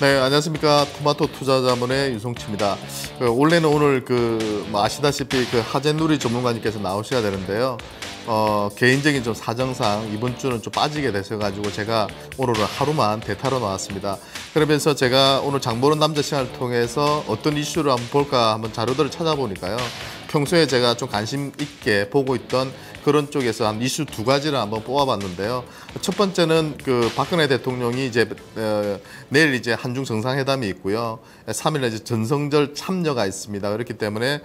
네, 안녕하십니까. 토마토 투자자문의 유성치입니다. 원래는 오늘 아시다시피 하재누리 전문가님께서 나오셔야 되는데요. 개인적인 좀 사정상 이번 주는 좀 빠지게 되셔가지고 제가 오늘은 하루만 대타로 나왔습니다. 그러면서 제가 오늘 장보는 남자 시간을 통해서 어떤 이슈를 한번 볼까 한번 자료들을 찾아보니까요. 평소에 제가 좀 관심 있게 보고 있던 그런 쪽에서 한 이슈 두 가지를 한번 뽑아봤는데요. 첫 번째는 박근혜 대통령이 내일 한중 정상회담이 있고요. 3일에 전성절 참여가 있습니다. 그렇기 때문에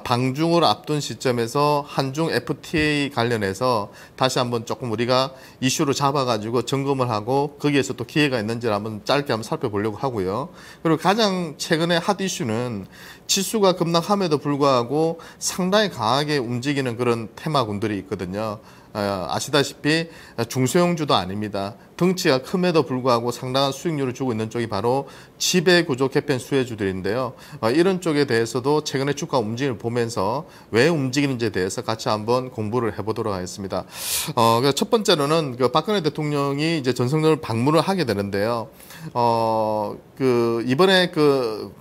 방중을 앞둔 시점에서 한중 FTA 관련해서 다시 한번 조금 우리가 이슈를 잡아가지고 점검을 하고 거기에서 또 기회가 있는지를 한번 짧게 한번 살펴보려고 하고요. 그리고 가장 최근에 핫 이슈는 지수가 급락함에도 불구하고 상당히 강하게 움직이는 그런 테마군들이 있거든요. 아시다시피 중소형주도 아닙니다. 덩치가 큼에도 불구하고 상당한 수익률을 주고 있는 쪽이 바로 지배구조 개편 수혜주들인데요. 이런 쪽에 대해서도 최근에 주가 움직임을 보면서 왜 움직이는지에 대해서 같이 한번 공부를 해보도록 하겠습니다. 첫 번째로는 박근혜 대통령이 이제 전성절 방문을 하게 되는데요. 이번에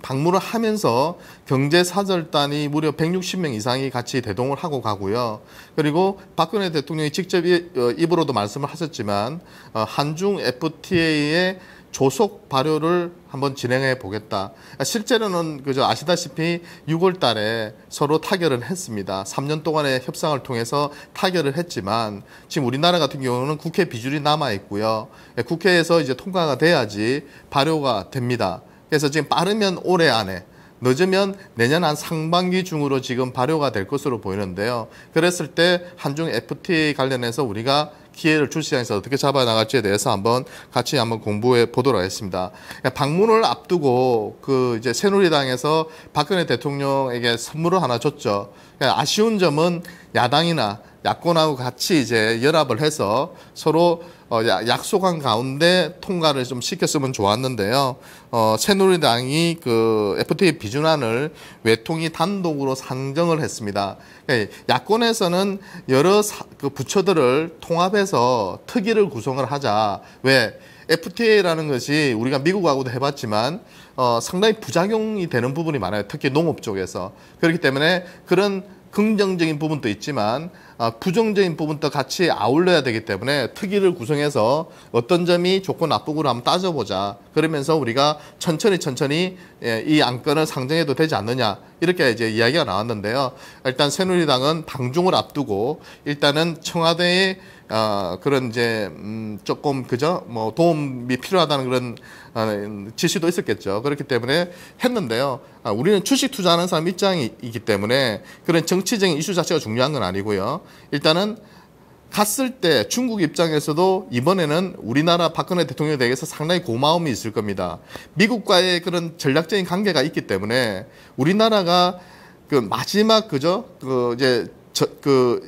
방문을 하면서 경제사절단이 무려 160명 이상이 같이 대동을 하고 가고요. 그리고 박근혜 대통령이 직접 입으로도 말씀을 하셨지만 한중 FTA의 조속 발효를 한번 진행해 보겠다. 실제로는 아시다시피 6월 달에 서로 타결을 했습니다. 3년 동안의 협상을 통해서 타결을 했지만 지금 우리나라 같은 경우는 국회 비준이 남아 있고요. 국회에서 이제 통과가 돼야지 발효가 됩니다. 그래서 지금 빠르면 올해 안에 늦으면 내년 한 상반기 중으로 지금 발효가 될 것으로 보이는데요. 그랬을 때 한중 FTA 관련해서 우리가 기회를 줄 시장에서 어떻게 잡아나갈지에 대해서 같이 한번 공부해 보도록 하겠습니다. 방문을 앞두고 이제 새누리당에서 박근혜 대통령에게 선물을 하나 줬죠. 아쉬운 점은 야당이나 야권하고 같이 이제 연합을 해서 서로 약속한 가운데 통과를 좀 시켰으면 좋았는데요. 새누리당이 FTA 비준안을 외통위 단독으로 상정을 했습니다. 야권에서는 여러 부처들을 통합해서 특위를 구성을 하자. 왜? FTA라는 것이 우리가 미국하고도 해봤지만 상당히 부작용이 되는 부분이 많아요. 특히 농업 쪽에서. 그렇기 때문에 그런 긍정적인 부분도 있지만 부정적인 부분도 같이 아울러야 되기 때문에 특위를 구성해서 어떤 점이 좋고 나쁘고를 한번 따져보자. 그러면서 우리가 천천히 이 안건을 상정해도 되지 않느냐. 이렇게 이제 이야기가 나왔는데요. 일단 새누리당은 방중을 앞두고 일단은 청와대에 그런 이제 조금 도움이 필요하다는 그런 지시도 있었겠죠. 그렇기 때문에 했는데요. 우리는 주식 투자하는 사람 입장이기 때문에 그런 정치적인 이슈 자체가 중요한 건 아니고요. 일단은 갔을 때 중국 입장에서도 이번에는 우리나라 박근혜 대통령에 대해서 상당히 고마움이 있을 겁니다. 미국과의 그런 전략적인 관계가 있기 때문에 우리나라가 마지막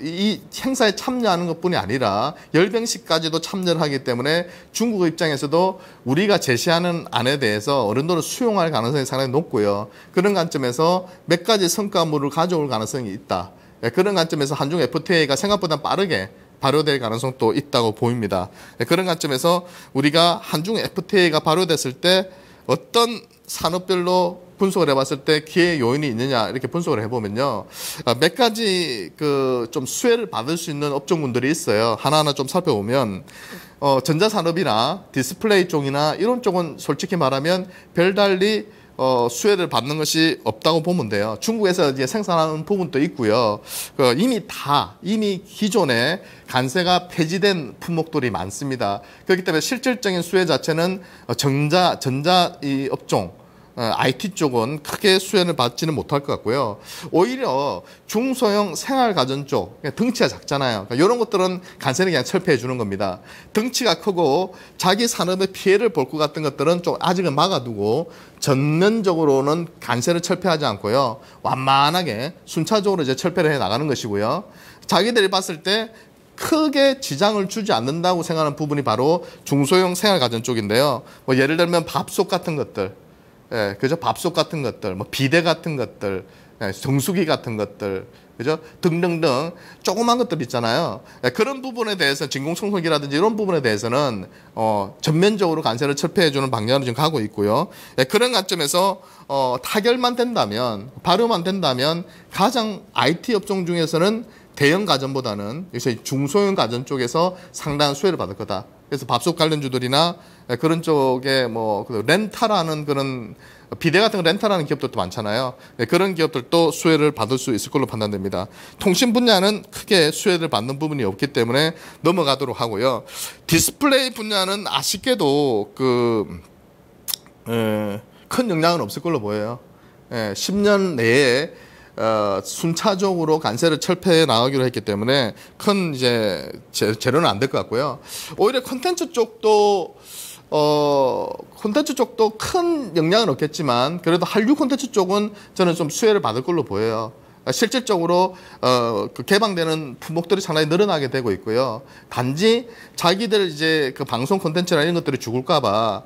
이 행사에 참여하는 것뿐이 아니라 열병식까지도 참여를 하기 때문에 중국 입장에서도 우리가 제시하는 안에 대해서 어느 정도 수용할 가능성이 상당히 높고요. 그런 관점에서 몇 가지 성과물을 가져올 가능성이 있다. 그런 관점에서 한중 FTA가 생각보다 빠르게 발효될 가능성도 있다고 보입니다. 그런 관점에서 우리가 한중 FTA가 발효됐을 때 어떤 산업별로 분석을 해봤을 때 기회 요인이 있느냐 이렇게 분석을 해보면요. 몇 가지 좀 수혜를 받을 수 있는 업종군들이 있어요. 하나하나 좀 살펴보면 전자산업이나 디스플레이 쪽이나 이런 쪽은 솔직히 말하면 별달리 수혜를 받는 것이 없다고 보면 돼요. 중국에서 이제 생산하는 부분도 있고요. 이미 기존에 관세가 폐지된 품목들이 많습니다. 그렇기 때문에 실질적인 수혜 자체는 전자 이 업종, IT 쪽은 크게 수혜를 받지는 못할 것 같고요. 오히려 중소형 생활가전 쪽, 덩치가 작잖아요. 그러니까 이런 것들은 관세는 그냥 철폐해 주는 겁니다. 덩치가 크고 자기 산업에 피해를 볼 것 같은 것들은 좀 아직은 막아두고 전면적으로는 관세를 철폐하지 않고요. 완만하게 순차적으로 이제 철폐를 해 나가는 것이고요. 자기들이 봤을 때 크게 지장을 주지 않는다고 생각하는 부분이 바로 중소형 생활가전 쪽인데요. 예를 들면 밥솥 같은 것들, 밥솥 같은 것들, 비데 같은 것들, 정수기 같은 것들, 그죠? 등등등 조그만 것들 있잖아요. 그런 부분에 대해서 진공청소기라든지 이런 부분에 대해서는 전면적으로 관세를 철폐해주는 방향으로 지금 가고 있고요. 그런 관점에서 타결만 된다면, 발효만 된다면 가장 IT 업종 중에서는 대형 가전보다는 요새 중소형 가전 쪽에서 상당한 수혜를 받을 거다. 그래서 밥솥 관련주들이나 그런 쪽에 뭐 렌탈하는 그런 비대 같은 거 렌탈하는 기업들도 많잖아요. 그런 기업들도 수혜를 받을 수 있을 걸로 판단됩니다. 통신 분야는 크게 수혜를 받는 부분이 없기 때문에 넘어가도록 하고요. 디스플레이 분야는 아쉽게도 큰 영향은 없을 걸로 보여요. 10년 내에 순차적으로 관세를 철폐해 나가기로 했기 때문에 큰 이제 재료는 안 될 것 같고요. 오히려 콘텐츠 쪽도 큰 영향은 없겠지만 그래도 한류 콘텐츠 쪽은 저는 좀 수혜를 받을 걸로 보여요. 실질적으로 개방되는 품목들이 상당히 늘어나게 되고 있고요. 단지 자기들 이제 그 방송 콘텐츠나 이런 것들이 죽을까봐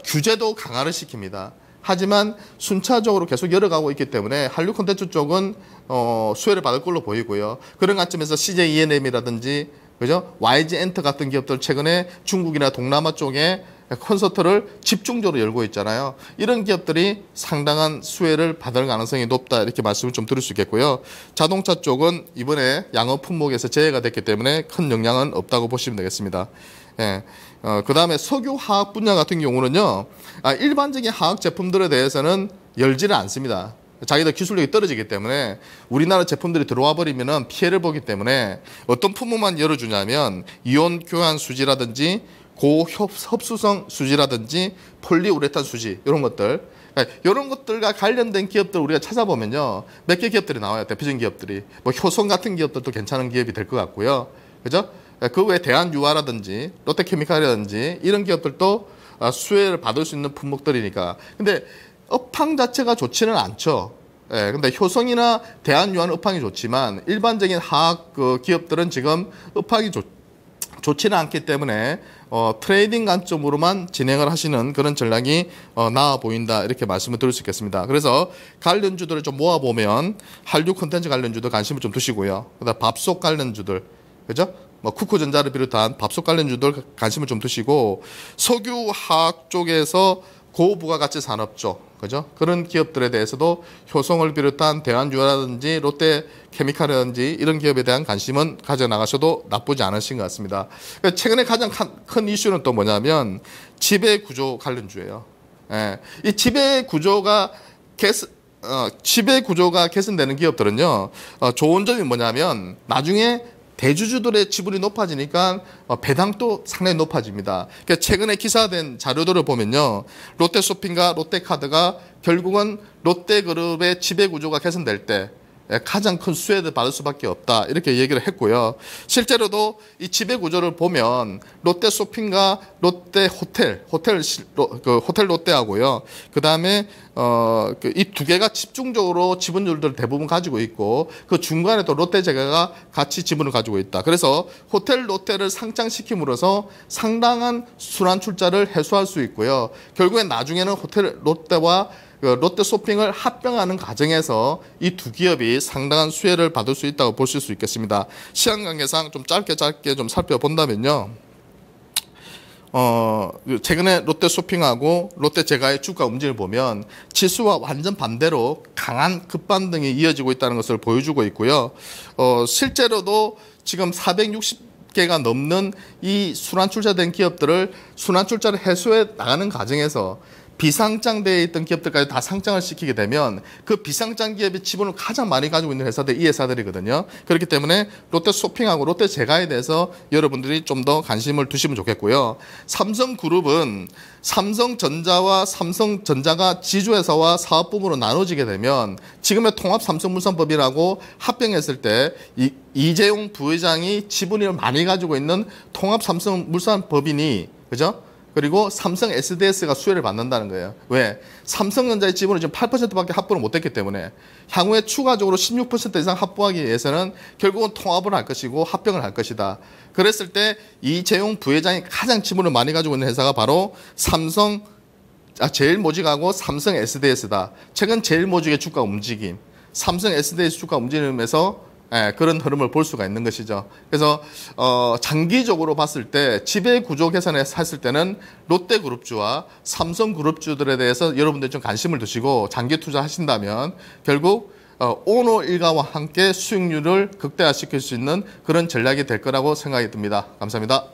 규제도 강화를 시킵니다. 하지만 순차적으로 계속 열어가고 있기 때문에 한류 콘텐츠 쪽은 수혜를 받을 걸로 보이고요. 그런 관점에서 CJ ENM이라든지 그죠? YG 엔터 같은 기업들 최근에 중국이나 동남아 쪽에 콘서트를 집중적으로 열고 있잖아요. 이런 기업들이 상당한 수혜를 받을 가능성이 높다 이렇게 말씀을 좀 드릴 수 있겠고요. 자동차 쪽은 이번에 양호 품목에서 제외가 됐기 때문에 큰 영향은 없다고 보시면 되겠습니다. 예. 그 다음에 석유 화학 분야 같은 경우는요, 일반적인 화학 제품들에 대해서는 열지를 않습니다. 자기들 기술력이 떨어지기 때문에 우리나라 제품들이 들어와 버리면 피해를 보기 때문에 어떤 품목만 열어주냐면 이온 교환 수지라든지 고흡수성 수지라든지 폴리우레탄 수지 이런 것들, 이런 것들과 관련된 기업들 우리가 찾아보면요, 몇 개 기업들이 나와요. 대표적인 기업들이 뭐 효성 같은 기업들도 괜찮은 기업이 될 것 같고요, 그죠? 그 외에 대한유화라든지 롯데케미칼이라든지 이런 기업들도 수혜를 받을 수 있는 품목들이니까. 근데 업황 자체가 좋지는 않죠. 근데 효성이나 대한유화는 업황이 좋지만 일반적인 화학 기업들은 지금 업황이 좋지는 않기 때문에 트레이딩 관점으로만 진행을 하시는 그런 전략이 나아 보인다 이렇게 말씀을 드릴 수 있겠습니다. 그래서 관련주들을 좀 모아보면 한류 콘텐츠 관련주도 관심을 좀 두시고요. 그다음 밥솥 관련주들, 그죠? 뭐 쿠쿠전자를 비롯한 밥솥 관련주들 관심을 좀 두시고, 석유 화학 쪽에서 고부가가치 산업 쪽, 그죠? 그런 기업들에 대해서도 효성을 비롯한 대한유화라든지 롯데케미칼이라든지 이런 기업에 대한 관심은 가져나가셔도 나쁘지 않으신 것 같습니다. 그러니까 최근에 가장 큰 이슈는 또 뭐냐면 지배구조 관련주예요. 이 지배구조가 개선되는 기업들은요, 좋은 점이 뭐냐면 나중에 대주주들의 지분이 높아지니까 배당도 상당히 높아집니다. 그러니까 최근에 기사된 자료들을 보면요, 롯데쇼핑과 롯데카드가 결국은 롯데그룹의 지배구조가 개선될 때 가장 큰 수혜를 받을 수밖에 없다 이렇게 얘기를 했고요. 실제로도 이 지배구조를 보면 롯데쇼핑과 롯데호텔 롯데하고요. 그 다음에 이 두 개가 집중적으로 지분율들을 대부분 가지고 있고 그 중간에 또 롯데제과가 같이 지분을 가지고 있다. 그래서 호텔 롯데를 상장시킴으로써 상당한 순환출자를 해소할 수 있고요. 결국엔 나중에는 호텔 롯데와 롯데쇼핑을 합병하는 과정에서 이 두 기업이 상당한 수혜를 받을 수 있다고 보실 수 있겠습니다. 시간 관계상 좀 짧게 좀 살펴본다면요, 최근에 롯데쇼핑하고 롯데제과의 주가 움직임을 보면 지수와 완전 반대로 강한 급반등이 이어지고 있다는 것을 보여주고 있고요. 실제로도 지금 460개가 넘는 이 순환출자된 기업들을 순환출자를 해소해 나가는 과정에서 비상장되어 있던 기업들까지 다 상장을 시키게 되면 그 비상장 기업의 지분을 가장 많이 가지고 있는 회사들이 이 회사들이거든요. 그렇기 때문에 롯데쇼핑하고 롯데제과에 대해서 여러분들이 좀 더 관심을 두시면 좋겠고요. 삼성그룹은 삼성전자와 삼성전자가 지주회사와 사업부문으로 나눠지게 되면 지금의 통합삼성물산법이라고 합병했을 때 이재용 부회장이 지분을 많이 가지고 있는 통합삼성물산법인이, 그죠? 그리고 삼성 SDS가 수혜를 받는다는 거예요. 왜? 삼성전자의 지분을 지금 8%밖에 확보를 못했기 때문에 향후에 추가적으로 16% 이상 확보하기 위해서는 결국은 통합을 할 것이고 합병을 할 것이다. 그랬을 때 이재용 부회장이 가장 지분을 많이 가지고 있는 회사가 바로 제일모직하고 삼성 SDS다. 최근 제일모직의 주가 움직임. 삼성 SDH 주가 움직임에서 그런 흐름을 볼 수가 있는 것이죠. 그래서 장기적으로 봤을 때 지배 구조 계산했을 때는 롯데그룹주와 삼성그룹주들에 대해서 여러분들이 좀 관심을 두시고 장기 투자하신다면 결국 오너 일가와 함께 수익률을 극대화시킬 수 있는 그런 전략이 될 거라고 생각이 듭니다. 감사합니다.